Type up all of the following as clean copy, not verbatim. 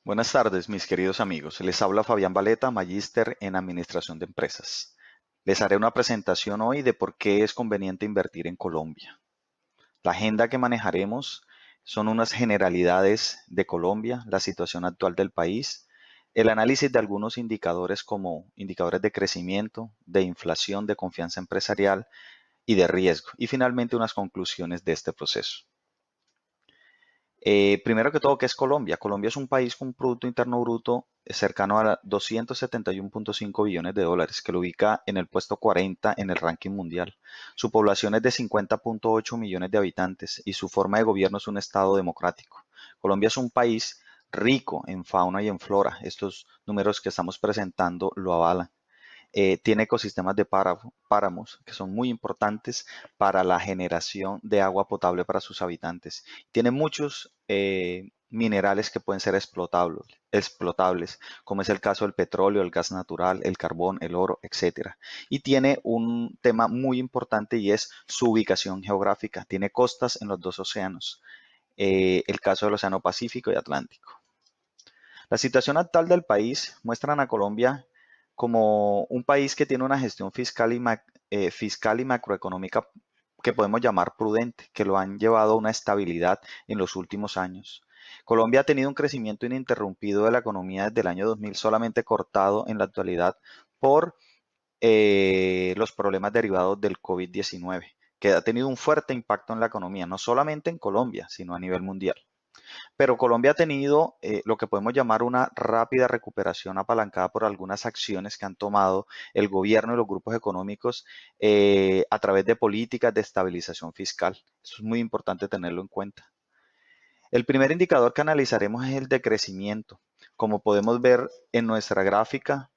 Buenas tardes, mis queridos amigos. Les habla Fabián Valeta, magíster en Administración de Empresas. Les haré una presentación hoy de por qué es conveniente invertir en Colombia. La agenda que manejaremos son unas generalidades de Colombia, la situación actual del país, el análisis de algunos indicadores como indicadores de crecimiento, de inflación, de confianza empresarial y de riesgo, y finalmente unas conclusiones de este proceso. Primero que todo, ¿qué es Colombia? Colombia es un país con un Producto Interno Bruto cercano a 271.5 billones de dólares, que lo ubica en el puesto 40 en el ranking mundial. Su población es de 50.8 millones de habitantes y su forma de gobierno es un Estado democrático. Colombia es un país rico en fauna y en flora. Estos números que estamos presentando lo avalan. Tiene ecosistemas de páramos que son muy importantes para la generación de agua potable para sus habitantes. Tiene muchos minerales que pueden ser explotables, como es el caso del petróleo, el gas natural, el carbón, el oro, etcétera. Y tiene un tema muy importante y es su ubicación geográfica. Tiene costas en los dos océanos, el caso del Océano Pacífico y Atlántico. La situación actual del país muestran a Colombia como un país que tiene una gestión fiscal y macroeconómica que podemos llamar prudente, que lo han llevado a una estabilidad en los últimos años. Colombia ha tenido un crecimiento ininterrumpido de la economía desde el año 2000, solamente cortado en la actualidad por los problemas derivados del COVID-19, que ha tenido un fuerte impacto en la economía, no solamente en Colombia, sino a nivel mundial. Pero Colombia ha tenido lo que podemos llamar una rápida recuperación apalancada por algunas acciones que han tomado el gobierno y los grupos económicos a través de políticas de estabilización fiscal. Eso es muy importante tenerlo en cuenta. El primer indicador que analizaremos es el de crecimiento. Como podemos ver en nuestra gráfica,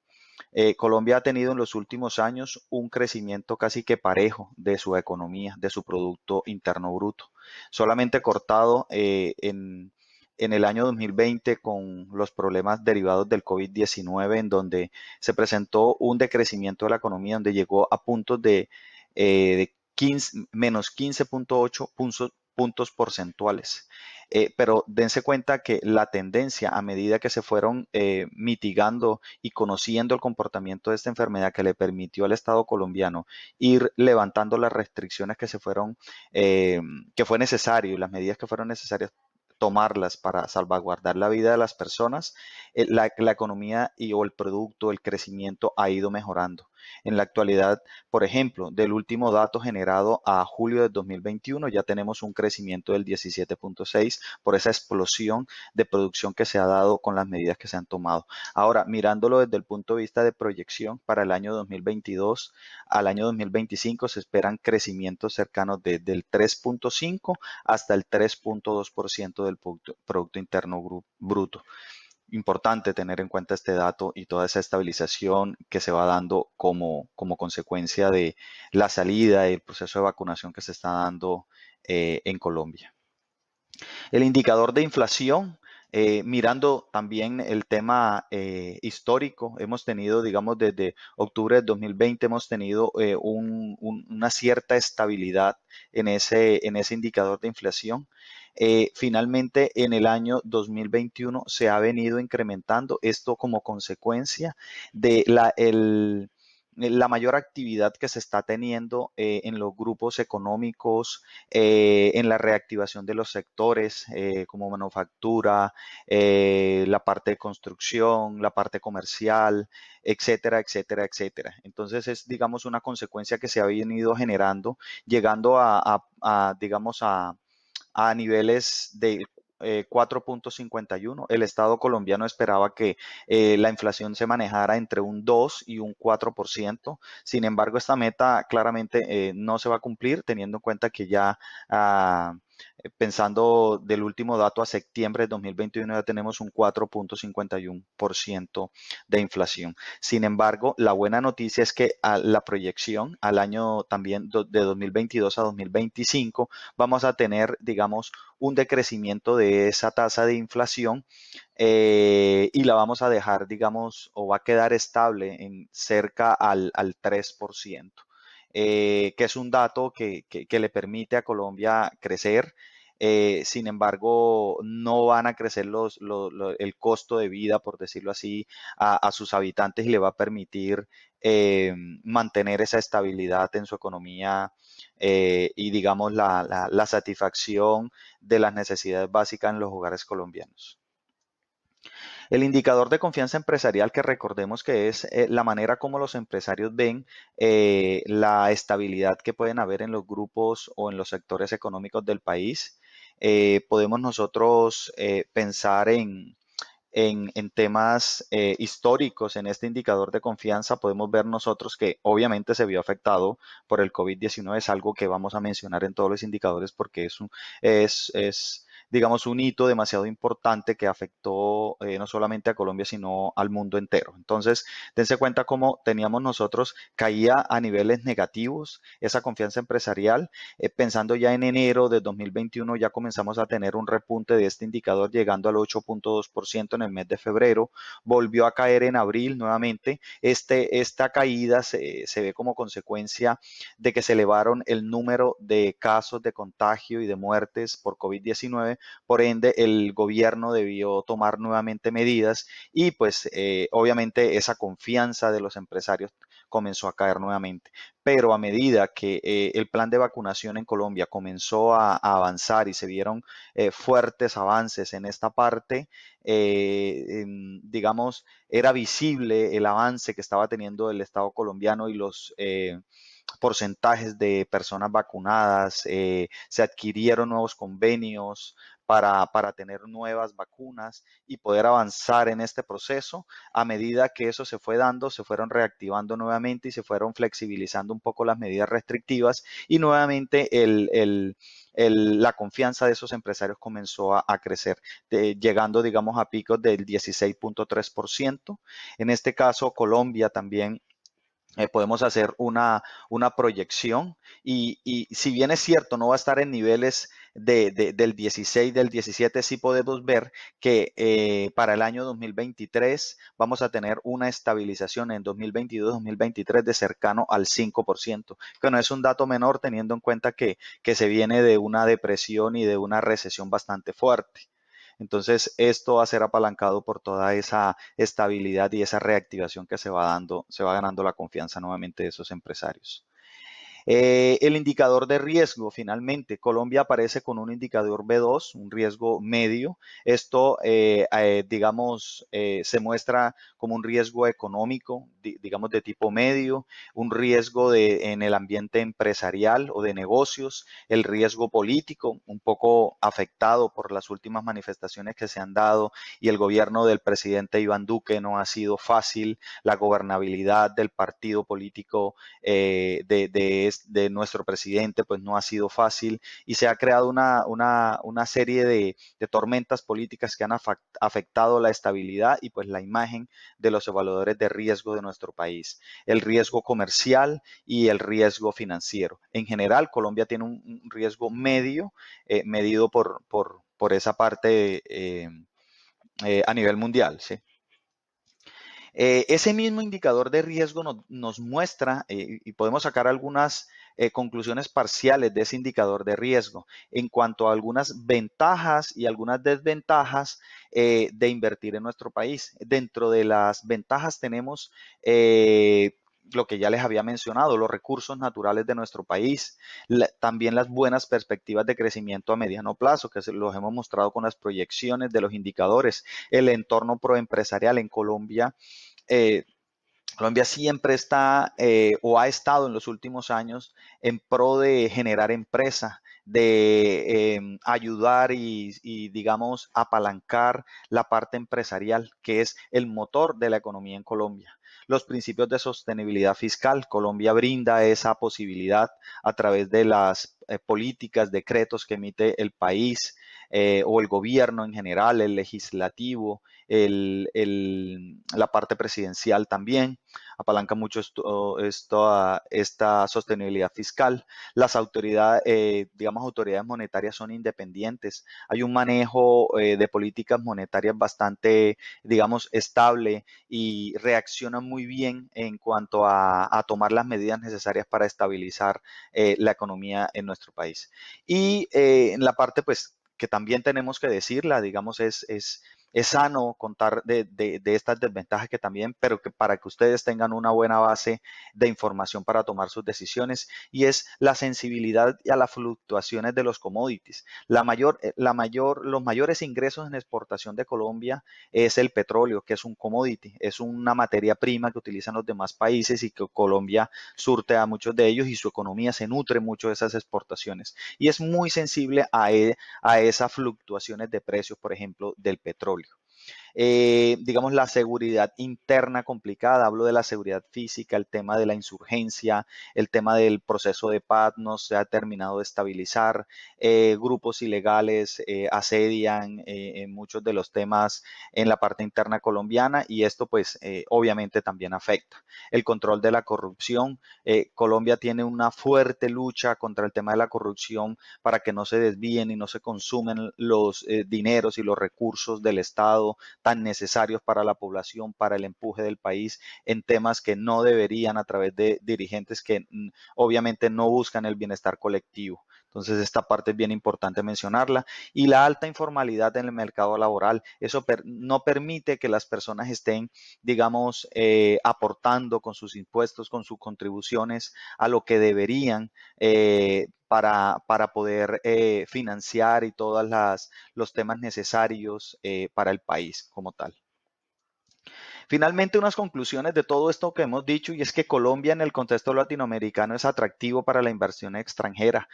Colombia ha tenido en los últimos años un crecimiento casi que parejo de su economía, de su Producto Interno Bruto, solamente cortado en el año 2020 con los problemas derivados del COVID-19, en donde se presentó un decrecimiento de la economía, donde llegó a puntos de 15, menos 15.8 puntos porcentuales. Pero dense cuenta que la tendencia a medida que se fueron mitigando y conociendo el comportamiento de esta enfermedad que le permitió al Estado colombiano ir levantando las restricciones que se fueron, que fue necesario y las medidas que fueron necesarias tomarlas para salvaguardar la vida de las personas, la economía o el producto, el crecimiento ha ido mejorando. En la actualidad, por ejemplo, del último dato generado a julio de 2021, ya tenemos un crecimiento del 17.6 por esa explosión de producción que se ha dado con las medidas que se han tomado. Ahora, mirándolo desde el punto de vista de proyección, para el año 2022 al año 2025 se esperan crecimientos cercanos desde el 3.5 hasta el 3.2% del Producto Interno Bruto. Importante tener en cuenta este dato y toda esa estabilización que se va dando como consecuencia de la salida y el proceso de vacunación que se está dando en Colombia. El indicador de inflación, mirando también el tema histórico, hemos tenido, digamos, desde octubre de 2020 hemos tenido una cierta estabilidad en ese indicador de inflación. Finalmente, en el año 2021 se ha venido incrementando esto como consecuencia de la mayor actividad que se está teniendo en los grupos económicos, en la reactivación de los sectores como manufactura, la parte de construcción, la parte comercial, etcétera, etcétera, etcétera. Entonces es, digamos, una consecuencia que se ha venido generando, llegando digamos, a niveles de 4.51. El Estado colombiano esperaba que la inflación se manejara entre un 2 y un 4%. Sin embargo, esta meta claramente no se va a cumplir, teniendo en cuenta que ya pensando del último dato a septiembre de 2021 ya tenemos un 4.51% de inflación. Sin embargo, la buena noticia es que a la proyección al año también de 2022 a 2025 vamos a tener, digamos, un decrecimiento de esa tasa de inflación y la vamos a dejar, digamos, o va a quedar estable en cerca al 3%. Que es un dato que le permite a Colombia crecer sin embargo, no van a crecer el costo de vida, por decirlo así, a sus habitantes y le va a permitir mantener esa estabilidad en su economía y, digamos, la satisfacción de las necesidades básicas en los hogares colombianos. El indicador de confianza empresarial, que recordemos que es la manera como los empresarios ven la estabilidad que pueden haber en los grupos o en los sectores económicos del país. Podemos nosotros pensar en temas históricos en este indicador de confianza. Podemos ver nosotros que obviamente se vio afectado por el COVID-19. Es algo que vamos a mencionar en todos los indicadores porque es digamos, un hito demasiado importante que afectó no solamente a Colombia, sino al mundo entero. Entonces, dense cuenta cómo teníamos nosotros, caía a niveles negativos esa confianza empresarial. Pensando ya en enero de 2021, ya comenzamos a tener un repunte de este indicador llegando al 8.2% en el mes de febrero. Volvió a caer en abril nuevamente. Esta caída se ve como consecuencia de que se elevaron el número de casos de contagio y de muertes por COVID-19. Por ende, el gobierno debió tomar nuevamente medidas y pues obviamente esa confianza de los empresarios comenzó a caer nuevamente. Pero a medida que el plan de vacunación en Colombia comenzó a avanzar y se vieron fuertes avances en esta parte, digamos, era visible el avance que estaba teniendo el Estado colombiano y los porcentajes de personas vacunadas, se adquirieron nuevos convenios para tener nuevas vacunas y poder avanzar en este proceso. A medida que eso se fue dando, se fueron reactivando nuevamente y se fueron flexibilizando un poco las medidas restrictivas y nuevamente la confianza de esos empresarios comenzó a crecer, llegando, digamos, a picos del 16.3%. En este caso, Colombia también podemos hacer una proyección y si bien es cierto, no va a estar en niveles del 16, del 17, sí podemos ver que para el año 2023 vamos a tener una estabilización en 2022-2023 de cercano al 5%, que no es un dato menor teniendo en cuenta que se viene de una depresión y de una recesión bastante fuerte. Entonces, esto va a ser apalancado por toda esa estabilidad y esa reactivación que se va dando, se va ganando la confianza nuevamente de esos empresarios. El indicador de riesgo, finalmente, Colombia aparece con un indicador B2, un riesgo medio. Esto, digamos, se muestra como un riesgo económico, digamos, de tipo medio, un riesgo en el ambiente empresarial o de negocios, el riesgo político, un poco afectado por las últimas manifestaciones que se han dado y el gobierno del presidente Iván Duque no ha sido fácil, la gobernabilidad del partido político de nuestro presidente, pues no ha sido fácil y se ha creado una serie de tormentas políticas que han afectado la estabilidad y pues la imagen de los evaluadores de riesgo de nuestro país, el riesgo comercial y el riesgo financiero. En general, Colombia tiene un riesgo medio, medido por esa parte a nivel mundial, ¿sí? Ese mismo indicador de riesgo nos muestra y podemos sacar algunas conclusiones parciales de ese indicador de riesgo en cuanto a algunas ventajas y algunas desventajas de invertir en nuestro país. Dentro de las ventajas tenemos lo que ya les había mencionado, los recursos naturales de nuestro país, también las buenas perspectivas de crecimiento a mediano plazo, que los hemos mostrado con las proyecciones de los indicadores, el entorno proempresarial en Colombia. eh, Colombia siempre está o ha estado en los últimos años en pro de generar empresa, de ayudar digamos, apalancar la parte empresarial, que es el motor de la economía en Colombia. Los principios de sostenibilidad fiscal. Colombia brinda esa posibilidad a través de las políticas, decretos que emite el país o el gobierno en general, el legislativo, la parte presidencial también apalanca mucho esta sostenibilidad fiscal. Las autoridades, digamos, autoridades monetarias son independientes. Hay un manejo de políticas monetarias bastante, digamos, estable y reaccionan muy bien en cuanto a tomar las medidas necesarias para estabilizar la economía en nuestro país. Y en la parte, pues, que también tenemos que decirla, digamos, es sano contar de estas desventajas que también, pero que para que ustedes tengan una buena base de información para tomar sus decisiones, y es la sensibilidad a las fluctuaciones de los commodities. Los mayores ingresos en exportación de Colombia es el petróleo, que es un commodity, es una materia prima que utilizan los demás países y que Colombia surte a muchos de ellos y su economía se nutre mucho de esas exportaciones. Y es muy sensible a esas fluctuaciones de precios, por ejemplo, del petróleo. Digamos, la seguridad interna complicada, hablo de la seguridad física, el tema de la insurgencia, el tema del proceso de paz no se ha terminado de estabilizar, grupos ilegales asedian en muchos de los temas en la parte interna colombiana y esto pues obviamente también afecta. El control de la corrupción, Colombia tiene una fuerte lucha contra el tema de la corrupción para que no se desvíen y no se consumen los dineros y los recursos del Estado tan necesarios para la población, para el empuje del país en temas que no deberían a través de dirigentes que obviamente no buscan el bienestar colectivo. Entonces, esta parte es bien importante mencionarla. Y la alta informalidad en el mercado laboral, eso no permite que las personas estén, digamos, aportando con sus impuestos, con sus contribuciones a lo que deberían para poder financiar y todos los temas necesarios para el país como tal. Finalmente, unas conclusiones de todo esto que hemos dicho, y es que Colombia en el contexto latinoamericano es atractivo para la inversión extranjera.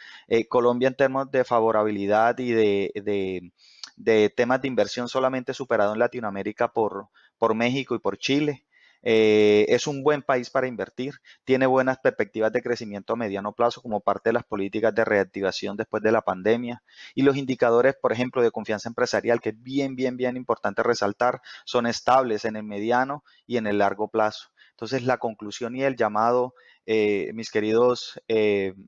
Colombia en términos de favorabilidad y de temas de inversión solamente superado en Latinoamérica por México y por Chile. Es un buen país para invertir, tiene buenas perspectivas de crecimiento a mediano plazo como parte de las políticas de reactivación después de la pandemia y los indicadores, por ejemplo, de confianza empresarial, que es bien importante resaltar, son estables en el mediano y en el largo plazo. Entonces, la conclusión y el llamado, mis queridos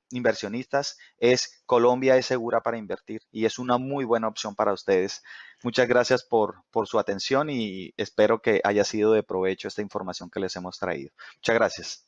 inversionistas, es Colombia es segura para invertir y es una muy buena opción para ustedes. Muchas gracias por su atención y espero que haya sido de provecho esta información que les hemos traído. Muchas gracias.